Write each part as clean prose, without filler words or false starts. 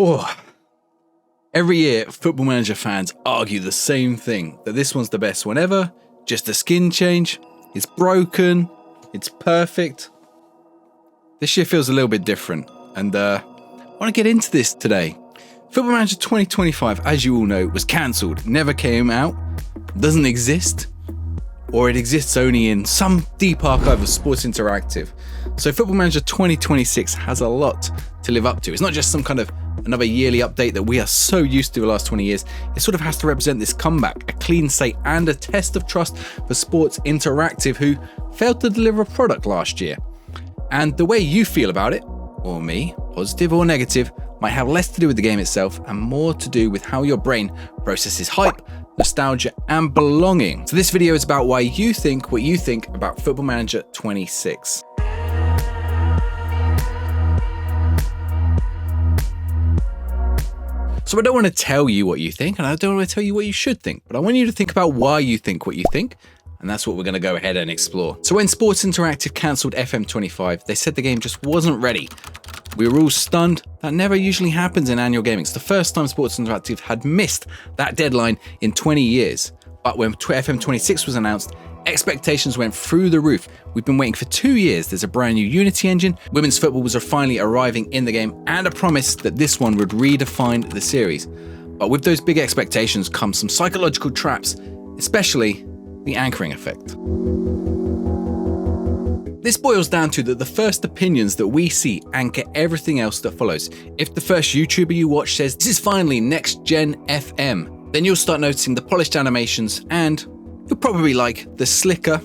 Oh, every year, Football Manager fans argue the same thing, that this one's the best one ever, just a skin change, it's broken, it's perfect. This year feels a little bit different, and I want to get into this today. Football Manager 2025, as you all know, was cancelled, never came out, doesn't exist, or it exists only in some deep archive of Sports Interactive. So Football Manager 2026 has a lot to live up to. It's not just some kind of another yearly update that we are so used to the last 20 years. It sort of has to represent this comeback, a clean slate and a test of trust for Sports Interactive, who failed to deliver a product last year. And the way you feel about it, or me, positive or negative, might have less to do with the game itself and more to do with how your brain processes hype, nostalgia, and belonging. So this video is about why you think what you think about Football Manager 26. So I don't want to tell you what you think, and I don't want to tell you what you should think, but I want you to think about why you think what you think, and that's what we're going to go ahead and explore. So when Sports Interactive cancelled FM25, they said the game just wasn't ready. We were all stunned. That never usually happens in annual gaming. It's the first time Sports Interactive had missed that deadline in 20 years. But when FM26 was announced, expectations went through the roof. We've been waiting for 2 years. There's a brand new Unity engine. Women's football was finally arriving in the game, and a promise that this one would redefine the series. But with those big expectations come some psychological traps, especially the anchoring effect. This boils down to that the first opinions that we see anchor everything else that follows. If the first YouTuber you watch says, "This is finally next gen FM," then you'll start noticing the polished animations and you'll probably like the slicker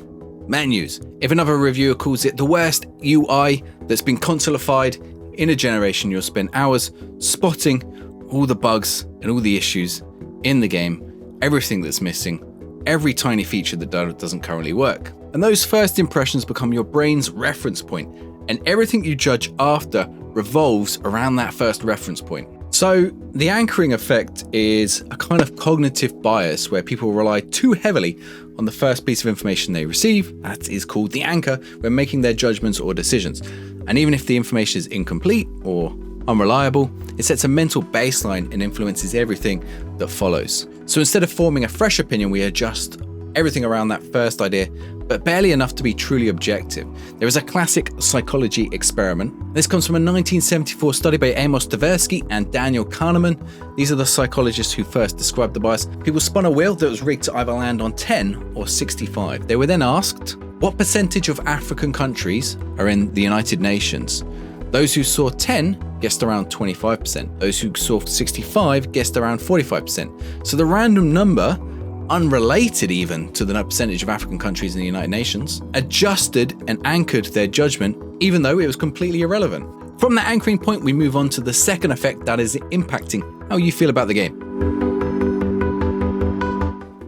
menus. If another reviewer calls it the worst UI that's been consolified in a generation, you'll spend hours spotting all the bugs and all the issues in the game, everything that's missing, every tiny feature that doesn't currently work. And those first impressions become your brain's reference point, and everything you judge after revolves around that first reference point. So the anchoring effect is a kind of cognitive bias where people rely too heavily on the first piece of information they receive. That is called the anchor when making their judgments or decisions. And even if the information is incomplete or unreliable, it sets a mental baseline and influences everything that follows. So instead of forming a fresh opinion, we adjust everything around that first idea, but barely enough to be truly objective. There is a classic psychology experiment. This comes from a 1974 study by Amos Tversky and Daniel Kahneman. These are the psychologists who first described the bias. People spun a wheel that was rigged to either land on 10 or 65. They were then asked, what percentage of African countries are in the United Nations? Those who saw 10 guessed around 25%. Those who saw 65 guessed around 45%. So the random number, unrelated even to the percentage of African countries in the United Nations, adjusted and anchored their judgment, even though it was completely irrelevant. From that anchoring point, we move on to the second effect that is impacting how you feel about the game.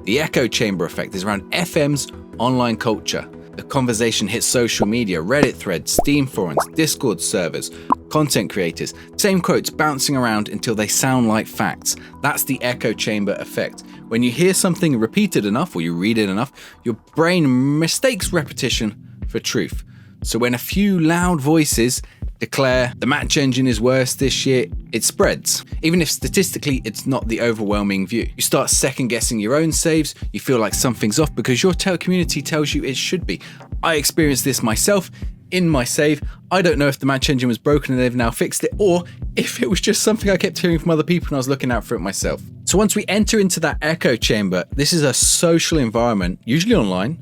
The echo chamber effect is around FM's online culture. The conversation hits social media, Reddit threads, Steam forums, Discord servers, content creators, same quotes bouncing around until they sound like facts. That's the echo chamber effect. When you hear something repeated enough or you read it enough, your brain mistakes repetition for truth. So when a few loud voices declare the match engine is worse this year, it spreads. Even if statistically it's not the overwhelming view. You start second guessing your own saves, you feel like something's off because your community tells you it should be. I experienced this myself in my save. I don't know if the match engine was broken and they've now fixed it, or if it was just something I kept hearing from other people and I was looking out for it myself. So once we enter into that echo chamber, this is a social environment, usually online,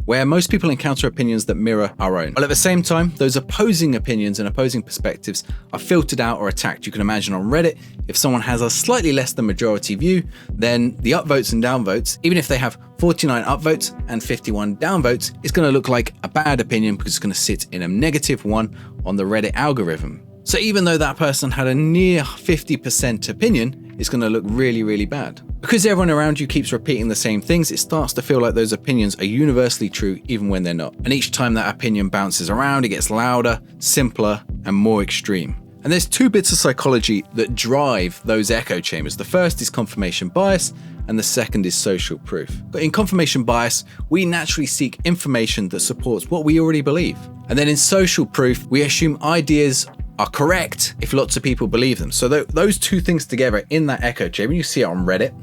where most people encounter opinions that mirror our own. But at the same time, those opposing opinions and opposing perspectives are filtered out or attacked. You can imagine on Reddit, if someone has a slightly less than majority view, then the upvotes and downvotes, even if they have 49 upvotes and 51 downvotes, it's going to look like a bad opinion because it's going to sit in a -1 on the Reddit algorithm. So even though that person had a near 50% opinion, it's going to look really, really bad. Because everyone around you keeps repeating the same things, it starts to feel like those opinions are universally true even when they're not. And each time that opinion bounces around, it gets louder, simpler, and more extreme. And there's two bits of psychology that drive those echo chambers. The first is confirmation bias, and the second is social proof. But in confirmation bias, we naturally seek information that supports what we already believe. And then in social proof, we assume ideas are correct if lots of people believe them. So those two things together in that echo chamber, you see it on Reddit,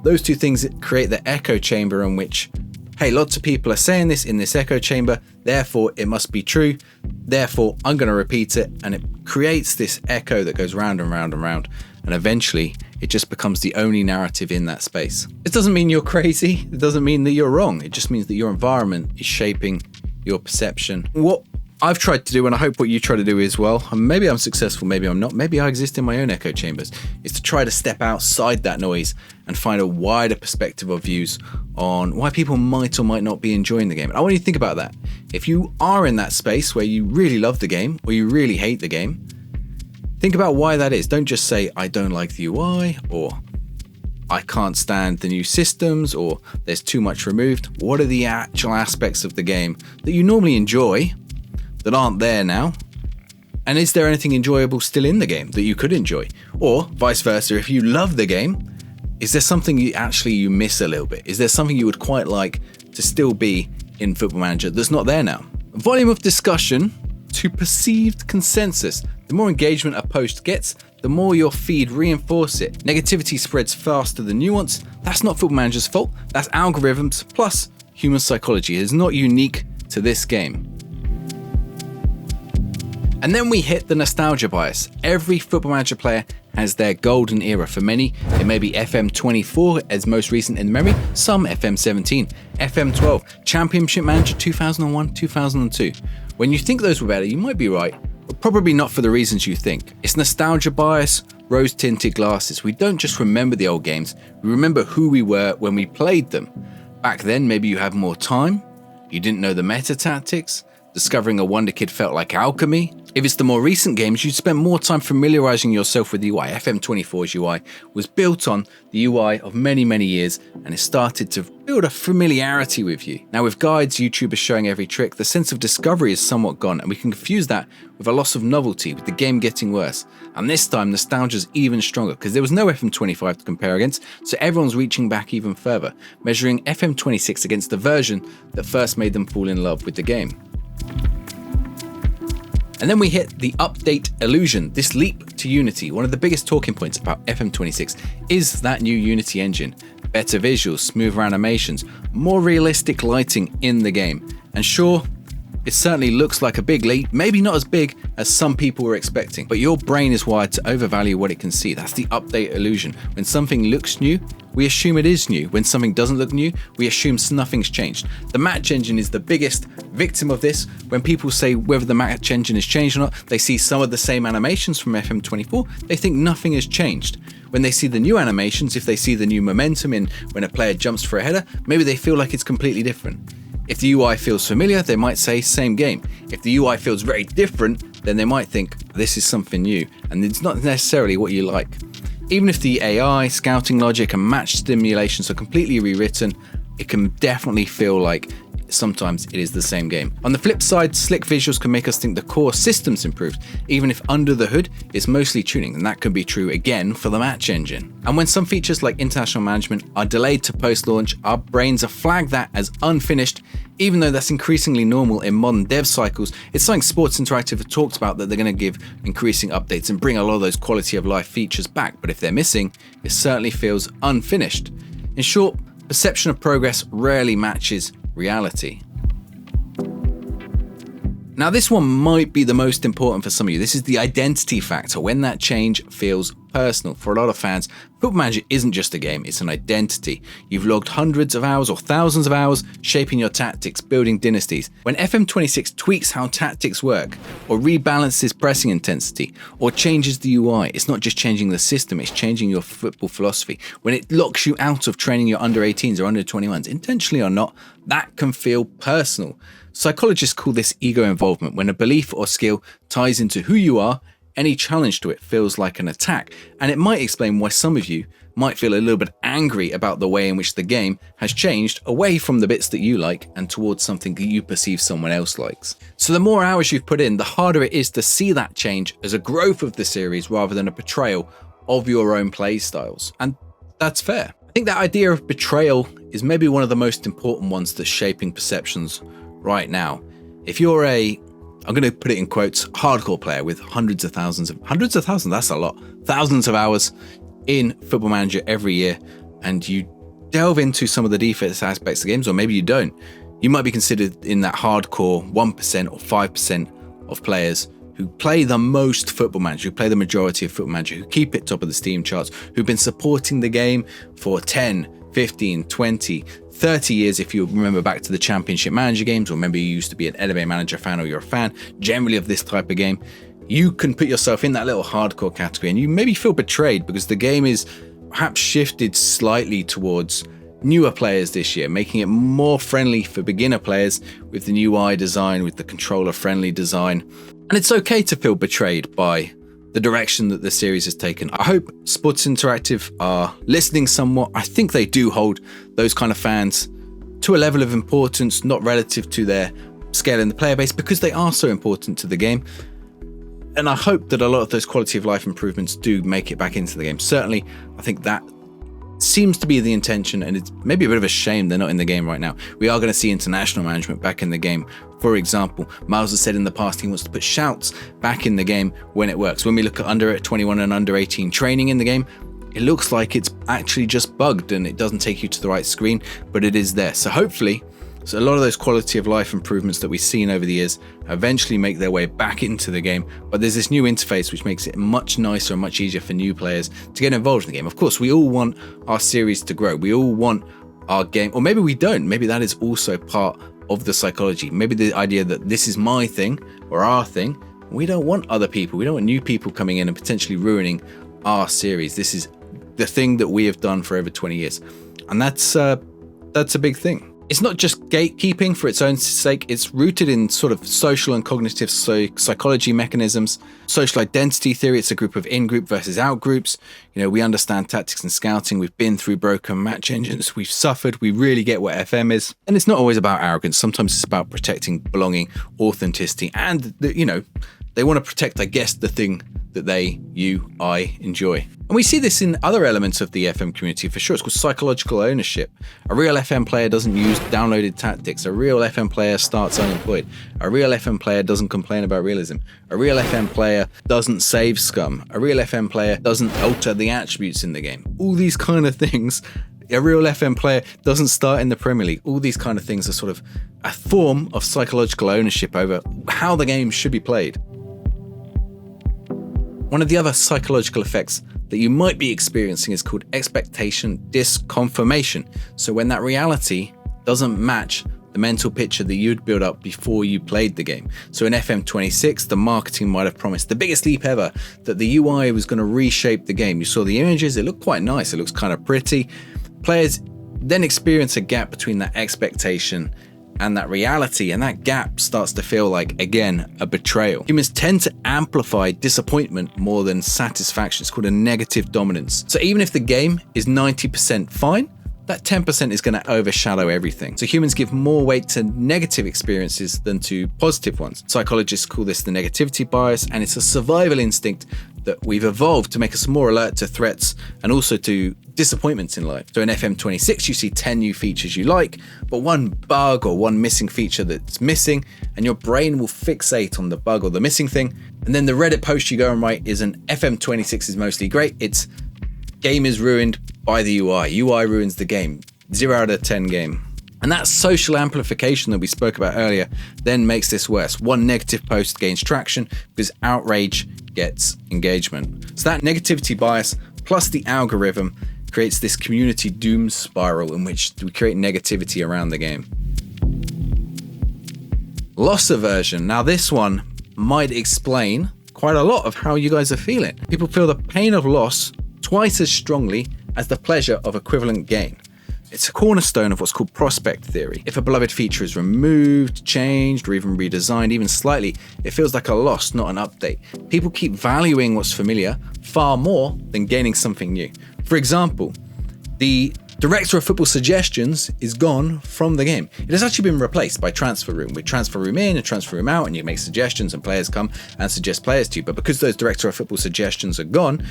those two things create the echo chamber in which, hey, lots of people are saying this in this echo chamber, therefore it must be true, therefore I'm going to repeat it, and it creates this echo that goes round and round and round, and eventually it just becomes the only narrative in that space. It doesn't mean you're crazy, it doesn't mean that you're wrong, it just means that your environment is shaping your perception. What I've tried to do, and I hope what you try to do as well, and maybe I'm successful, maybe I'm not, maybe I exist in my own echo chambers, is to try to step outside that noise and find a wider perspective of views on why people might or might not be enjoying the game. And I want you to think about that. If you are in that space where you really love the game or you really hate the game, think about why that is. Don't just say, I don't like the UI, or I can't stand the new systems, or there's too much removed. What are the actual aspects of the game that you normally enjoy that aren't there now? And is there anything enjoyable still in the game that you could enjoy? Or vice versa, if you love the game, is there something you miss a little bit? Is there something you would quite like to still be in Football Manager that's not there now? Volume of discussion to perceived consensus. The more engagement a post gets, the more your feed reinforce it. Negativity spreads faster than nuance. That's not Football Manager's fault. That's algorithms plus human psychology. It is not unique to this game. And then we hit the nostalgia bias. Every Football Manager player has their golden era. For many, it may be FM24 as most recent in memory, some FM17, FM12, Championship Manager 2001, 2002. When you think those were better, you might be right, but probably not for the reasons you think. It's nostalgia bias, rose-tinted glasses. We don't just remember the old games, we remember who we were when we played them. Back then, maybe you had more time, you didn't know the meta tactics, discovering a Wonder Kid felt like alchemy. If it's the more recent games, you'd spend more time familiarizing yourself with the UI. FM24's UI was built on the UI of many, many years, and it started to build a familiarity with you. Now with guides, YouTubers showing every trick, the sense of discovery is somewhat gone, and we can confuse that with a loss of novelty, with the game getting worse. And this time, nostalgia's even stronger, because there was no FM25 to compare against, so everyone's reaching back even further, measuring FM26 against the version that first made them fall in love with the game. And then we hit the update illusion, this leap to Unity. One of the biggest talking points about FM26 is that new Unity engine. Better visuals, smoother animations, more realistic lighting in the game. And sure, it certainly looks like a big leap, maybe not as big as some people were expecting, but your brain is wired to overvalue what it can see. That's the update illusion. When something looks new, we assume it is new. When something doesn't look new, we assume nothing's changed. The match engine is the biggest victim of this. When people say whether the match engine has changed or not, they see some of the same animations from FM24, they think nothing has changed. When they see the new animations, if they see the new momentum in when a player jumps for a header, maybe they feel like it's completely different. If the UI feels familiar, they might say same game. If the UI feels very different, then they might think this is something new, and it's not necessarily what you like. Even if the AI, scouting logic, and match stimulations are completely rewritten, it can definitely feel like sometimes it is the same game. On the flip side, slick visuals can make us think the core system's improved, even if under the hood it's mostly tuning, and that can be true again for the match engine. And when some features like international management are delayed to post-launch, our brains are flagged that as unfinished, even though that's increasingly normal in modern dev cycles. It's something Sports Interactive have talked about, that they're going to give increasing updates and bring a lot of those quality of life features back, but if they're missing, it certainly feels unfinished. In short, perception of progress rarely matches reality. Now this one might be the most important for some of you. This is the identity factor, when that change feels personal. For a lot of fans, Football Manager isn't just a game, it's an identity. You've logged hundreds of hours or thousands of hours shaping your tactics, building dynasties. When FM26 tweaks how tactics work, or rebalances pressing intensity, or changes the UI, it's not just changing the system, it's changing your football philosophy. When it locks you out of training your under 18s or under 21s, intentionally or not, that can feel personal. Psychologists call this ego involvement. When a belief or skill ties into who you are, any challenge to it feels like an attack, and it might explain why some of you might feel a little bit angry about the way in which the game has changed away from the bits that you like and towards something that you perceive someone else likes. So the more hours you've put in, the harder it is to see that change as a growth of the series rather than a betrayal of your own play styles, and that's fair. I think that idea of betrayal is maybe one of the most important ones that's shaping perceptions right now. If you're a I'm going to put it in quotes, hardcore player with hundreds of thousands, that's a lot, thousands of hours in Football Manager every year, and you delve into some of the defense aspects of games, or maybe you don't, you might be considered in that hardcore 1% or 5% of players who play the most Football Manager, who play the majority of Football Manager, who keep it top of the Steam charts, who've been supporting the game for 10, 15, 20, 30 years if you remember back to the Championship Manager games, or maybe you used to be an Elevate Manager fan, or you're a fan generally of this type of game. You can put yourself in that little hardcore category, and you maybe feel betrayed because the game is perhaps shifted slightly towards newer players this year, making it more friendly for beginner players with the new UI design, with the controller friendly design. And it's okay to feel betrayed by the direction that the series has taken. I hope Sports Interactive are listening somewhat. I think they do hold those kind of fans to a level of importance, not relative to their scale in the player base, because they are so important to the game. And I hope that a lot of those quality of life improvements do make it back into the game. Certainly, I think that seems to be the intention, and it's maybe a bit of a shame they're not in the game right now. We are going to see international management back in the game. For example, Miles has said in the past he wants to put shouts back in the game when it works. When we look at under 21 and under 18 training in the game, it looks like it's actually just bugged and it doesn't take you to the right screen, but it is there. So hopefully, a lot of those quality of life improvements that we've seen over the years eventually make their way back into the game. But there's this new interface which makes it much nicer and much easier for new players to get involved in the game. Of course, we all want our series to grow. We all want our game, or maybe we don't. Maybe that is also part of the psychology. Maybe the idea that this is my thing or our thing. We don't want other people. We don't want new people coming in and potentially ruining our series. This is the thing that we have done for over 20 years. And that's a big thing. It's not just gatekeeping for its own sake. It's rooted in sort of social and cognitive psychology mechanisms, social identity theory. It's a group of in-group versus out-groups. You know, we understand tactics and scouting. We've been through broken match engines. We've suffered. We really get what FM is. And it's not always about arrogance. Sometimes it's about protecting belonging, authenticity, and, they want to protect, I guess, the thing that I enjoy. And we see this in other elements of the FM community for sure. It's called psychological ownership. A real FM player doesn't use downloaded tactics. A real FM player starts unemployed. A real FM player doesn't complain about realism. A real FM player doesn't save scum. A real FM player doesn't alter the attributes in the game. All these kind of things. A real FM player doesn't start in the Premier League. All these kind of things are sort of a form of psychological ownership over how the game should be played. One of the other psychological effects that you might be experiencing is called expectation disconformation. So when that reality doesn't match the mental picture that you'd built up before you played the game. So in FM26, the marketing might have promised the biggest leap ever, that the UI was going to reshape the game. You saw the images, it looked quite nice, it looks kind of pretty. Players then experience a gap between that expectation and that reality, and that gap starts to feel like, again, a betrayal. Humans tend to amplify disappointment more than satisfaction. It's called a negative dominance. So even if the game is 90% fine, that 10% is going to overshadow everything. So humans give more weight to negative experiences than to positive ones. Psychologists call this the negativity bias, and it's a survival instinct that we've evolved to make us more alert to threats and also to disappointments in life. So in FM26, you see 10 new features you like, but one bug or one missing feature that's missing, and your brain will fixate on the bug or the missing thing. And then the Reddit post you go and write is an FM26 is mostly great. It's game is ruined by the UI. UI ruins the game. 0 out of 10 game. And that social amplification that we spoke about earlier then makes this worse. One negative post gains traction because outrage gets engagement. So that negativity bias plus the algorithm creates this community doom spiral in which we create negativity around the game. Loss aversion. Now this one might explain quite a lot of how you guys are feeling. People feel the pain of loss twice as strongly as the pleasure of equivalent gain. It's a cornerstone of what's called prospect theory. If a beloved feature is removed, changed, or even redesigned, even slightly, it feels like a loss, not an update. People keep valuing what's familiar far more than gaining something new. For example, the director of football suggestions is gone from the game. It has actually been replaced by transfer room, with transfer room in and transfer room out, and you make suggestions and players come and suggest players to you. But because those director of football suggestions are gone,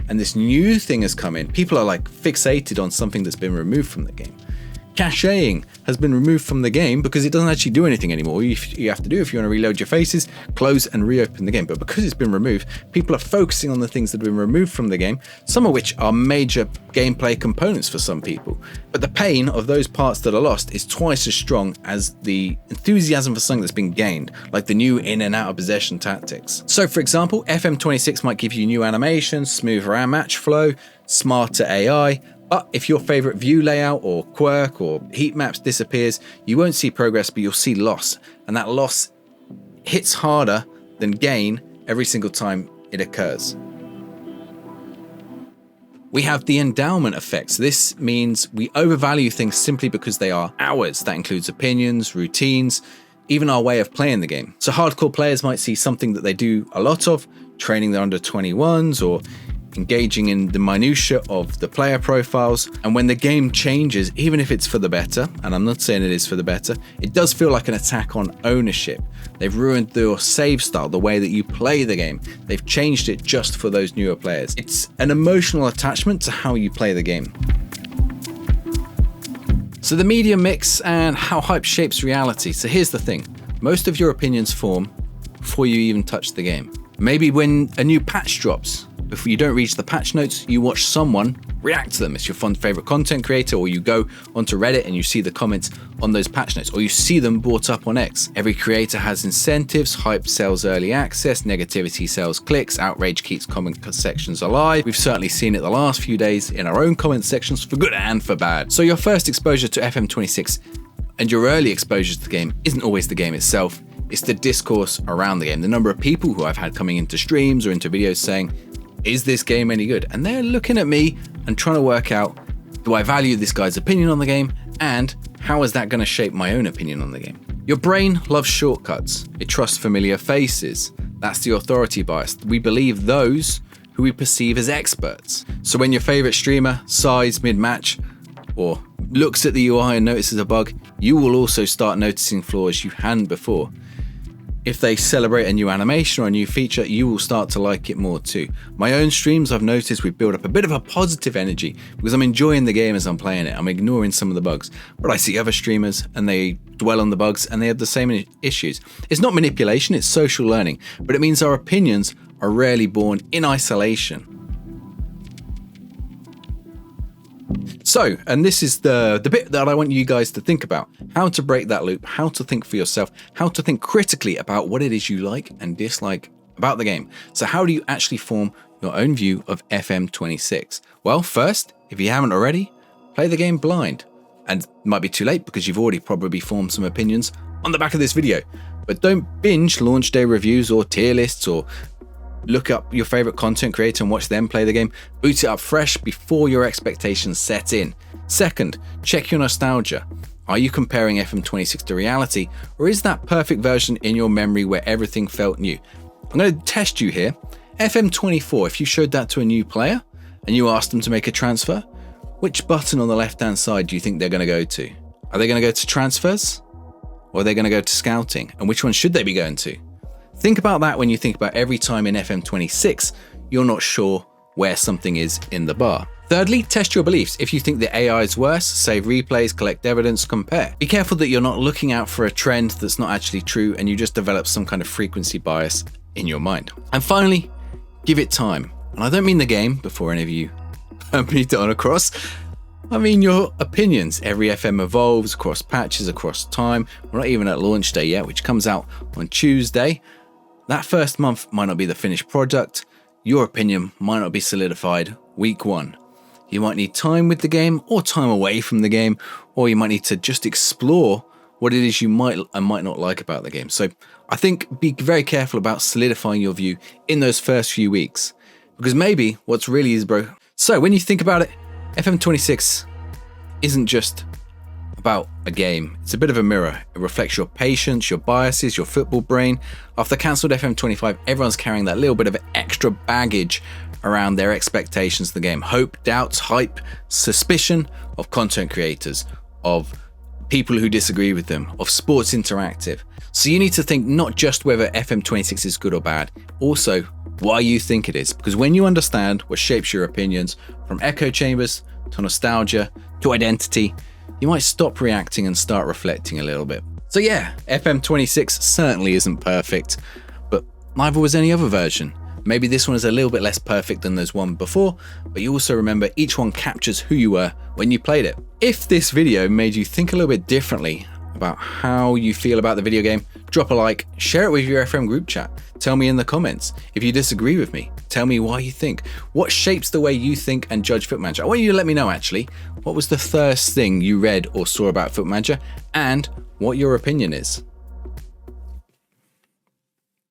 and this new thing has come in, people are like fixated on something that's been removed from the game. Caching has been removed from the game because it doesn't actually do anything anymore. All you have to do if you want to reload your faces, close and reopen the game. But because it's been removed, people are focusing on the things that have been removed from the game, some of which are major gameplay components for some people. But the pain of those parts that are lost is twice as strong as the enthusiasm for something that's been gained, like the new in and out of possession tactics. So for example, FM26 might give you new animations, smoother match flow, smarter AI, but if your favorite view layout or quirk or heat maps disappears, you won't see progress, but you'll see loss. And that loss hits harder than gain every single time it occurs. We have the endowment effect. So this means we overvalue things simply because they are ours. That includes opinions, routines, even our way of playing the game. So hardcore players might see something that they do a lot of, training their under 21s or engaging in the minutiae of the player profiles. And when the game changes, even if it's for the better, and I'm not saying it is for the better, it does feel like an attack on ownership. They've ruined your save style, the way that you play the game. They've changed it just for those newer players. It's an emotional attachment to how you play the game. So the media mix and how hype shapes reality. So here's the thing. Most of your opinions form before you even touch the game. Maybe when a new patch drops, if you don't reach the patch notes, you watch someone react to them. It's your favorite content creator, or you go onto Reddit and you see the comments on those patch notes, or you see them brought up on X. Every creator has incentives. Hype sells early access, negativity sells clicks, outrage keeps comment sections alive. We've certainly seen it the last few days in our own comment sections, for good and for bad. So your first exposure to FM26 and your early exposure to the game isn't always the game itself. It's the discourse around the game. The number of people who I've had coming into streams or into videos saying, is this game any good? And they're looking at me and trying to work out, do I value this guy's opinion on the game? And how is that going to shape my own opinion on the game? Your brain loves shortcuts. It trusts familiar faces. That's the authority bias. We believe those who we perceive as experts. So when your favorite streamer sighs mid-match or looks at the UI and notices a bug, you will also start noticing flaws you hadn't before. If they celebrate a new animation or a new feature, you will start to like it more too. My own streams, I've noticed we build up a bit of a positive energy because I'm enjoying the game as I'm playing it. I'm ignoring some of the bugs, but I see other streamers and they dwell on the bugs and they have the same issues. It's not manipulation, it's social learning, but it means our opinions are rarely born in isolation. So, and this is the bit that I want you guys to think about, how to break that loop, how to think for yourself, how to think critically about what it is you like and dislike about the game. So how do you actually form your own view of FM26? Well, first, if you haven't already, play the game blind. And it might be too late because you've already probably formed some opinions on the back of this video. But don't binge launch day reviews or tier lists or look up your favorite content creator and watch them play the game. Boot it up fresh before your expectations set in. Second, check your nostalgia. Are you comparing FM26 to reality, or is that perfect version in your memory where everything felt new? I'm going to test you here. FM24, if you showed that to a new player and you asked them to make a transfer, which button on the left-hand side do you think they're going to go to? Are they going to go to transfers, or are they going to go to scouting? And which one should they be going to? Think about that when you think about every time in FM26 you're not sure where something is in the bar. Thirdly, test your beliefs. If you think the AI is worse, save replays, collect evidence, compare. Be careful that you're not looking out for a trend that's not actually true and you just develop some kind of frequency bias in your mind. And finally, give it time. And I don't mean the game, before any of you beat it on across. I mean your opinions. Every FM evolves across patches, across time. We're not even at launch day yet, which comes out on Tuesday. That first month might not be the finished product. Your opinion might not be solidified week one. You might need time with the game or time away from the game, or you might need to just explore what it is you might and might not like about the game. So I think be very careful about solidifying your view in those first few weeks, because maybe what's really is broke. So when you think about it, FM26 isn't just about a game. It's a bit of a mirror. It reflects your patience, your biases, your football brain. After cancelled FM25, everyone's carrying that little bit of extra baggage around their expectations of the game. Hope, doubts, hype, suspicion of content creators, of people who disagree with them, of Sports Interactive. So you need to think not just whether FM26 is good or bad, also why you think it is. Because when you understand what shapes your opinions, from echo chambers to nostalgia to identity, you might stop reacting and start reflecting a little bit. So yeah, FM26 certainly isn't perfect, but neither was any other version. Maybe this one is a little bit less perfect than those one before, but you also remember each one captures who you were when you played it. If this video made you think a little bit differently about how you feel about the video game, drop a like, share it with your FM group chat. Tell me in the comments. If you disagree with me, tell me why you think. What shapes the way you think and judge Football Manager? I want you to let me know actually, what was the first thing you read or saw about Football Manager and what your opinion is.